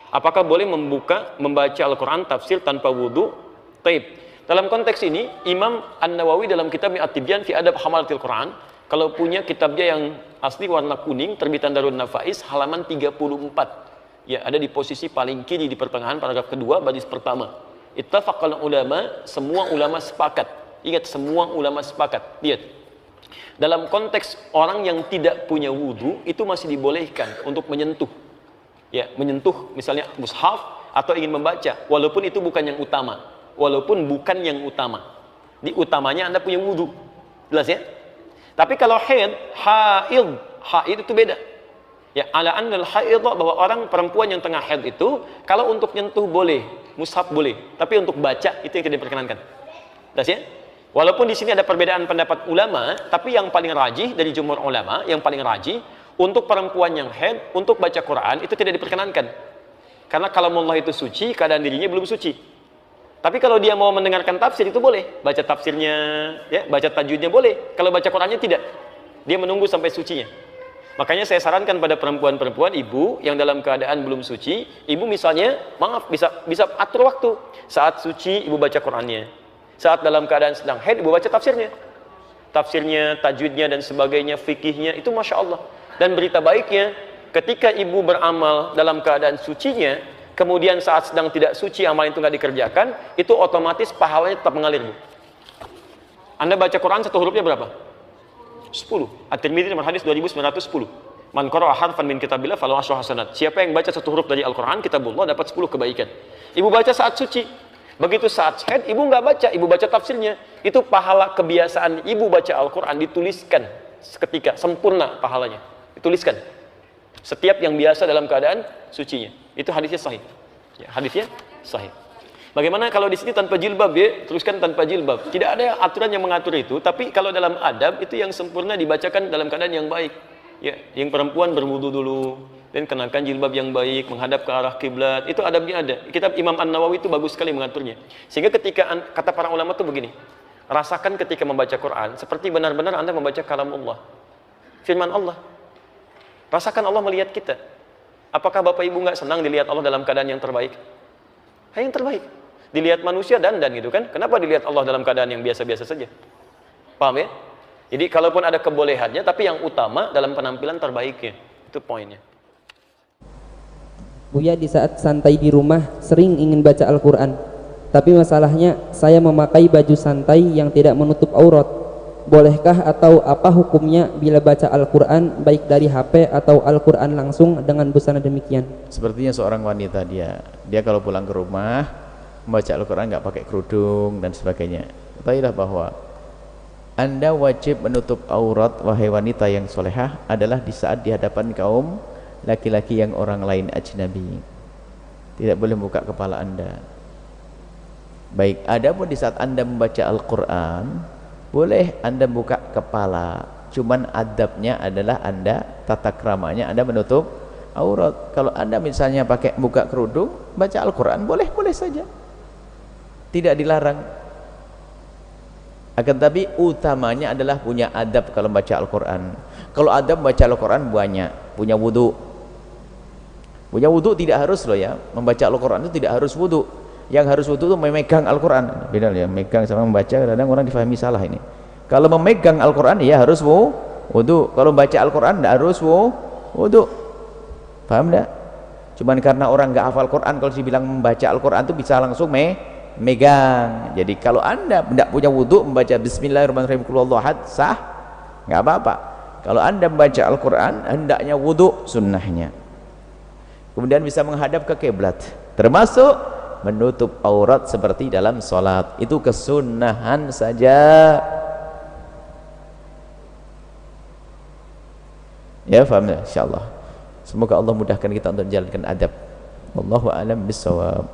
Apakah boleh membaca Al-Quran tafsir tanpa wudu? Taib. Dalam konteks ini, Imam An-Nawawi dalam kitab At-Tibyan fi Adab Hamalatil Quran, kalau punya kitabnya yang asli warna kuning, terbitan Darun Nafais, halaman 34. Ya, ada di posisi paling kiri di pertengahan paragraf kedua, baris pertama. Ittafaqal ulama, semua ulama sepakat. Ingat, semua ulama sepakat. Lihat. Dalam konteks orang yang tidak punya wudu, itu masih dibolehkan untuk menyentuh. Ya, menyentuh misalnya mushaf atau ingin membaca, walaupun itu bukan yang utama. Walaupun bukan yang utama. Di utamanya Anda punya wudu. Jelas ya? Tapi kalau haid itu beda. Ya, ala annal haid, bahwa orang perempuan yang tengah haid itu kalau untuk nyentuh boleh, mushaf boleh, tapi untuk baca itu yang tidak diperkenankan. Jelas ya? Walaupun di sini ada perbedaan pendapat ulama, tapi yang paling rajih dari jumhur ulama, yang paling rajih untuk perempuan yang haid, untuk baca Quran itu tidak diperkenankan. Karena kalamullah itu suci, keadaan dirinya belum suci. Tapi kalau dia mau mendengarkan tafsir itu boleh, baca tafsirnya, ya, baca tajwidnya boleh. Kalau baca Qurannya tidak. Dia menunggu sampai sucinya. Makanya saya sarankan pada perempuan-perempuan, ibu yang dalam keadaan belum suci, ibu misalnya, maaf, bisa atur waktu. Saat suci ibu baca Qurannya. Saat dalam keadaan sedang haid ibu baca tafsirnya. Tafsirnya, tajwidnya dan sebagainya, fikihnya, itu Masya Allah. Dan berita baiknya, ketika ibu beramal dalam keadaan sucinya, kemudian saat sedang tidak suci amal itu nggak dikerjakan, itu otomatis pahalanya tetap mengalir, Bu. Anda baca Quran satu hurufnya berapa? 10. At-Tirmidzi nomor hadis 2910. Man qara'a harfan min kitabillah falahu asyru hasanat. Siapa yang baca satu huruf dari Al-Quran, kitabullah, dapat 10 kebaikan. Ibu baca saat suci. Begitu saat haid, ibu nggak baca, ibu baca tafsirnya. Itu pahala kebiasaan ibu baca Al-Quran dituliskan seketika, sempurna pahalanya. Dituliskan. Setiap yang biasa dalam keadaan sucinya. Itu hadisnya sahih. Ya, hadisnya sahih. Bagaimana kalau di sini tanpa jilbab, ya? Teruskan tanpa jilbab. Tidak ada aturan yang mengatur itu, tapi kalau dalam adab itu yang sempurna dibacakan dalam keadaan yang baik. Ya, yang perempuan berwudu dulu dan kenakan jilbab yang baik, menghadap ke arah kiblat. Itu adabnya ada. Kitab Imam An-Nawawi itu bagus sekali mengaturnya. Sehingga ketika kata para ulama itu begini, rasakan ketika membaca Quran seperti benar-benar Anda membaca kalamullah. Firman Allah. Rasakan Allah melihat kita. Apakah Bapak Ibu nggak senang dilihat Allah dalam keadaan yang terbaik? Yang terbaik. Dilihat manusia dandan gitu kan? Kenapa dilihat Allah dalam keadaan yang biasa-biasa saja? Paham ya? Jadi kalaupun ada kebolehannya, tapi yang utama dalam penampilan terbaiknya. Itu poinnya. Buya di saat santai di rumah sering ingin baca Al-Quran. Tapi masalahnya saya memakai baju santai yang tidak menutup aurat. Bolehkah atau apa hukumnya bila baca Al-Quran baik dari HP atau Al-Quran langsung dengan busana demikian? Sepertinya seorang wanita, dia kalau pulang ke rumah membaca Al-Quran nggak pakai kerudung dan sebagainya. Ketahuilah bahwa Anda wajib menutup aurat, wahai wanita yang solehah, adalah di saat di hadapan kaum laki-laki yang orang lain ajnabi. Tidak boleh buka kepala Anda. Baik, adapun di saat Anda membaca Al-Quran, boleh Anda buka kepala, cuman adabnya adalah Anda, tata keramanya Anda menutup aurat. Kalau Anda misalnya pakai buka kerudung baca Al-Quran, boleh saja, tidak dilarang. Akan tapi utamanya adalah punya adab kalau baca Al-Quran. Kalau adab baca Al-Quran banyak, punya wudu. Punya wudu tidak harus loh ya, membaca Al-Quran itu tidak harus wudu. Yang harus wudu itu memegang Al-Quran. Beda ya, memegang sama membaca, kadang orang difahami salah ini. Kalau memegang Al-Quran ya harus wudu. Kalau baca Al-Quran tidak harus wudu. Paham tidak? Cuman karena orang nggak hafal Quran, kalau dibilang membaca Al-Quran itu bisa langsung megang. Jadi kalau Anda tidak punya wudu, membaca Bismillahirrahmanirrahim qul huwallahu ahad, sah, nggak apa-apa. Kalau Anda membaca Al-Quran hendaknya wudu sunnahnya. Kemudian bisa menghadap ke kiblat, termasuk menutup aurat seperti dalam sholat. Itu kesunahan saja. Ya, faham ya? Insyaallah. Semoga Allah mudahkan kita untuk menjalankan adab. Wallahu a'lam bishawab.